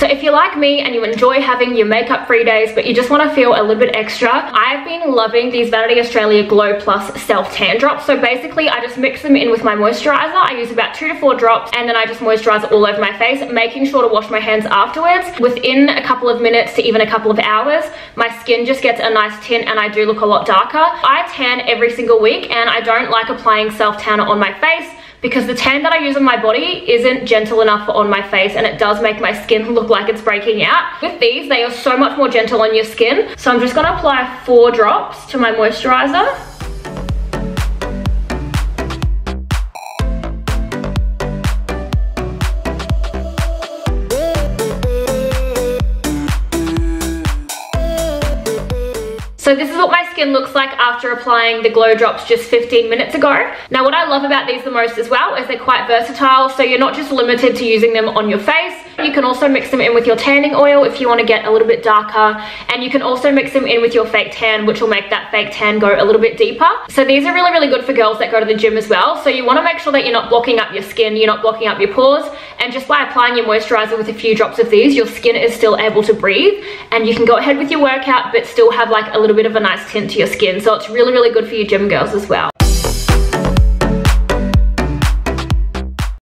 So if you're like me and you enjoy having your makeup free days, but you just want to feel a little bit extra, I've been loving these Vanity Australia Glow Plus Self Tan Drops. So basically I just mix them in with my moisturizer. I use about 2 to 4 drops and then I just moisturize it all over my face, making sure to wash my hands afterwards. Within a couple of minutes to even a couple of hours, my skin just gets a nice tint and I do look a lot darker. I tan every single week and I don't like applying self tanner on my face because the tan that I use on my body isn't gentle enough on my face and it does make my skin look like it's breaking out. With these, they are so much more gentle on your skin. So I'm just gonna apply 4 drops to my moisturizer. So this is what my skin looks like after applying the Glow Drops just 15 minutes ago. Now what I love about these the most as well is they're quite versatile, so you're not just limited to using them on your face. You can also mix them in with your tanning oil if you want to get a little bit darker, and you can also mix them in with your fake tan, which will make that fake tan go a little bit deeper. So these are really, really good for girls that go to the gym as well. So you want to make sure that you're not blocking up your skin, you're not blocking up your pores, and just by applying your moisturizer with a few drops of these, your skin is still able to breathe, and you can go ahead with your workout but still have like a little bit of a nice tint to your skin. So it's really, really good for you gym girls as well.